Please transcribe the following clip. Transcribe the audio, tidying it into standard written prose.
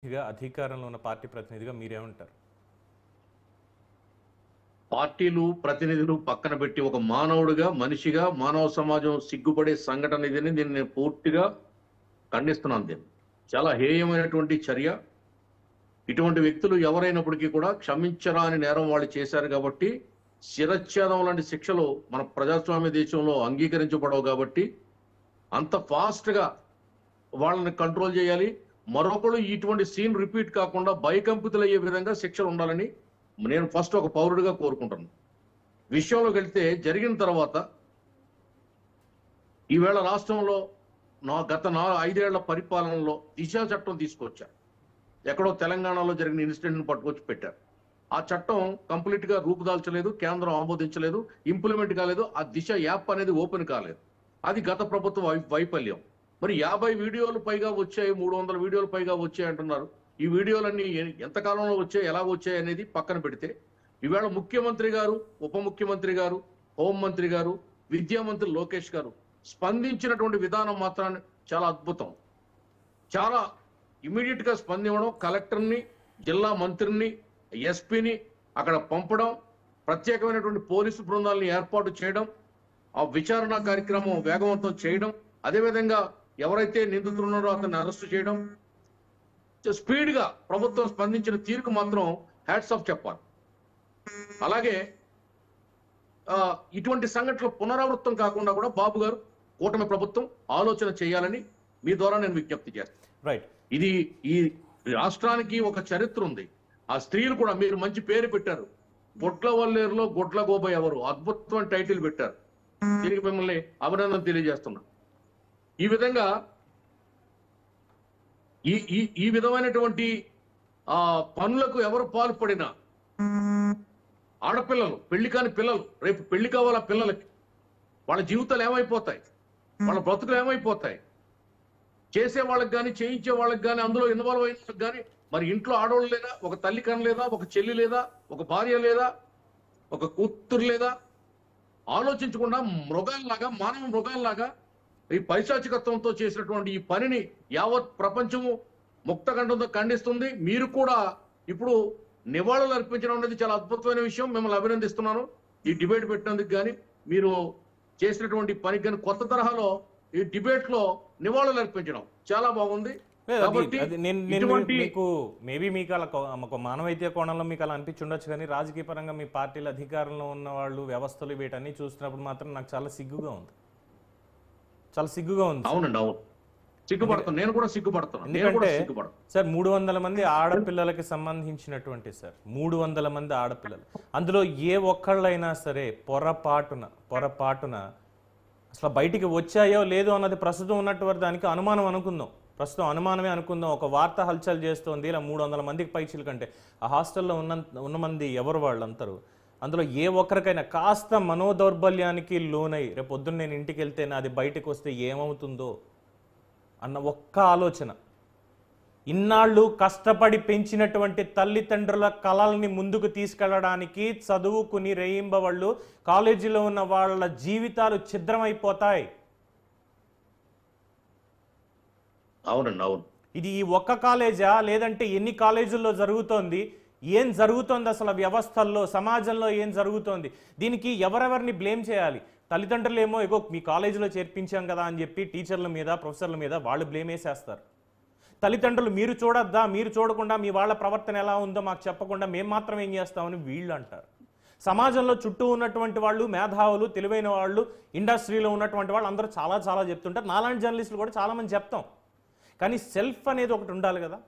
అధికారంలో ఉన్న పార్టీ ప్రతినిధిగా మీరేమంటారు? పార్టీలు ప్రతినిధులు పక్కన పెట్టి ఒక మానవుడిగా మనిషిగా మానవ సమాజం సిగ్గుపడే సంఘటన ఇదని దీన్ని నేను పూర్తిగా ఖండిస్తున్నాను. దీన్ని చాలా హేయమైనటువంటి చర్య. ఇటువంటి వ్యక్తులు ఎవరైనప్పటికీ కూడా క్షమించరాని నేరం వాళ్ళు చేశారు కాబట్టి శిరచ్ఛేదం లాంటి శిక్షలు మన ప్రజాస్వామ్య దేశంలో అంగీకరించబడవు కాబట్టి అంత ఫాస్ట్ గా వాళ్ళని కంట్రోల్ చేయాలి. మరొకరు ఇటువంటి సీన్ రిపీట్ కాకుండా భయకంపితులయ్యే విధంగా శిక్షలు ఉండాలని నేను ఫస్ట్ ఒక పౌరుడిగా కోరుకుంటున్నాను. విషయంలోకి వెళ్తే జరిగిన తర్వాత ఈవేళ రాష్ట్రంలో గత 5 ఏళ్ల పరిపాలనలో దిశా చట్టం తీసుకొచ్చారు. ఎక్కడో తెలంగాణలో జరిగిన ఇన్సిడెంట్ను పట్టుకొచ్చి పెట్టారు. ఆ చట్టం కంప్లీట్ గా రూపుదాల్చలేదు, కేంద్రం ఆమోదించలేదు, ఇంప్లిమెంట్ కాలేదు, ఆ దిశ యాప్ అనేది ఓపెన్ కాలేదు. అది గత ప్రభుత్వ వైఫల్యం. మరి 50 వీడియోలు పైగా వచ్చాయి, 300 వీడియోలు పైగా వచ్చాయి అంటున్నారు. ఈ వీడియోలన్నీ ఎంతకాలంలో వచ్చాయి, ఎలా వచ్చాయి అనేది పక్కన పెడితే ఈవేళ ముఖ్యమంత్రి గారు, ఉప ముఖ్యమంత్రి గారు, హోంమంత్రి గారు, విద్యామంత్రి లోకేష్ గారు స్పందించినటువంటి విధానం మాత్రాన్ని చాలా అద్భుతం. చాలా ఇమీడియట్ గా స్పందించడం, కలెక్టర్ని, జిల్లా మంత్రిని, ఎస్పీని అక్కడ పంపడం, ప్రత్యేకమైనటువంటి పోలీసు బృందాలను ఏర్పాటు చేయడం, ఆ విచారణ కార్యక్రమం వేగవంతం చేయడం, అదేవిధంగా ఎవరైతే నిందితులు ఉన్నారో అతన్ని అరెస్టు చేయడం, స్పీడ్ గా ప్రభుత్వం స్పందించిన తీరుకు మాత్రం హ్యాట్స్ ఆఫ్ చెప్పాలి. అలాగే ఇటువంటి సంఘటనలు పునరావృతం కాకుండా కూడా బాబు గారు, కూటమి ప్రభుత్వం ఆలోచన చేయాలని మీ ద్వారా నేను విజ్ఞప్తి చేస్తాను. రైట్. ఇది ఈ రాష్ట్రానికి ఒక చరిత్ర ఉంది. ఆ స్త్రీలు కూడా మీరు మంచి పేరు పెట్టారు. గొడ్లవల్లేరులో గొడ్ల గోబ ఎవరు, అద్భుతమైన టైటిల్ పెట్టారు. దీనికి మిమ్మల్ని అభినందన తెలియజేస్తున్నా. ఈ విధంగా ఈ విధమైనటువంటి పనులకు ఎవరు పాల్పడినా ఆడపిల్లలు, పెళ్లి కాని పిల్లలు, రేపు పెళ్లి కావాల పిల్లలకి, వాళ్ళ జీవితాలు ఏమైపోతాయి, వాళ్ళ బ్రతుకులు ఏమైపోతాయి, చేసే వాళ్ళకి కానీ చేయించే వాళ్ళకి కానీ అందులో ఇన్వాల్వ్ అయిన వాళ్ళకి కానీ మరి ఇంట్లో ఆడవాళ్ళు లేదా, ఒక తల్లి కన లేదా, ఒక చెల్లి లేదా, ఒక భార్య లేదా, ఒక కూతురు లేదా, ఆలోచించకుండా మృగాల్లాగా, మానవ మృగాల్లాగా ఈ పైశాచికత్వంతో చేసినటువంటి ఈ పనిని యావత్ ప్రపంచము ముక్తకంఠంతో ఖండిస్తుంది. మీరు కూడా ఇప్పుడు నివాళులు అర్పించడం అనేది చాలా అద్భుతమైన విషయం. మిమ్మల్ని అభినందిస్తున్నాను. ఈ డిబేట్ పెట్టినందుకు కానీ, మీరు చేసినటువంటి పనికి కానీ, కొత్త తరహాలో ఈ డిబేట్ లో నివాళులు అర్పించడం చాలా బాగుంది. మీకు అలా ఒక మానవైద్య కోణంలో మీకు అలా అనిపించి ఉండొచ్చు, కానీ రాజకీయ పరంగా మీ పార్టీల అధికారంలో ఉన్న వాళ్ళు, వ్యవస్థలు, వీటన్ని చూస్తున్నప్పుడు మాత్రం నాకు చాలా సిగ్గుగా ఉంది. చాలా సిగ్గుగా ఉంది. అవునండి, అవును, సిగ్గుపడుతున్నాను. నేను కూడా సిగ్గుపడుతున్నాను. ఎందుకంటే సార్ 300 మంది ఆడపిల్లలకి సంబంధించినటువంటి సార్ 300 మంది ఆడపిల్లలు, అందులో ఏ ఒక్కళ్ళైనా సరే పొరపాటున అసలు బయటికి వచ్చాయో లేదో అన్నది ప్రస్తుతం ఉన్నటువంటి దానికి అనుమానం అనుకుందాం. ప్రస్తుతం అనుమానమే అనుకుందాం. ఒక వార్త హల్చల్ చేస్తోంది, ఇలా 300 మందికి పైచీల కంటే ఆ హాస్టల్లో ఉన్న మంది ఎవరు వాళ్ళందరూ, అందులో ఏ ఒక్కరికైనా కాస్త మనోదౌర్బల్యానికి లోనై రేపు పొద్దున్న నేను ఇంటికి వెళ్తే నాది బయటకు వస్తే ఏమవుతుందో అన్న ఒక్క ఆలోచన, ఇన్నాళ్ళు కష్టపడి పెంచినటువంటి తల్లిదండ్రుల కళల్ని ముందుకు తీసుకెళ్లడానికి చదువుకుని రేయింబవళ్ళు కాలేజీలో ఉన్న వాళ్ళ జీవితాలు ఛిద్రమైపోతాయి. అవునండి, అవును. ఇది ఈ ఒక్క కాలేజా, లేదంటే ఎన్ని కాలేజీల్లో జరుగుతోంది, ఏం జరుగుతోంది అసలు వ్యవస్థల్లో, సమాజంలో ఏం జరుగుతోంది, దీనికి ఎవరెవరిని బ్లేమ్ చేయాలి? తల్లిదండ్రులు ఏమో ఎగో మీ కాలేజీలో చేర్పించాం కదా అని చెప్పి టీచర్ల మీద, ప్రొఫెసర్ల మీద వాళ్ళు బ్లేమ్ వేసేస్తారు. తల్లిదండ్రులు మీరు చూడొద్దా, మీరు చూడకుండా మీ వాళ్ళ ప్రవర్తన ఎలా ఉందో మాకు చెప్పకుండా మేము మాత్రం ఏం చేస్తామని వీళ్ళు అంటారు. సమాజంలో చుట్టూ ఉన్నటువంటి వాళ్ళు, మేధావులు, తెలివైన వాళ్ళు, ఇండస్ట్రీలో ఉన్నటువంటి వాళ్ళు అందరూ చాలా చెప్తుంటారు. నాలాంటి జర్నలిస్టులు కూడా చాలామంది చెప్తాం. కానీ సెల్ఫ్ అనేది ఒకటి ఉండాలి కదా.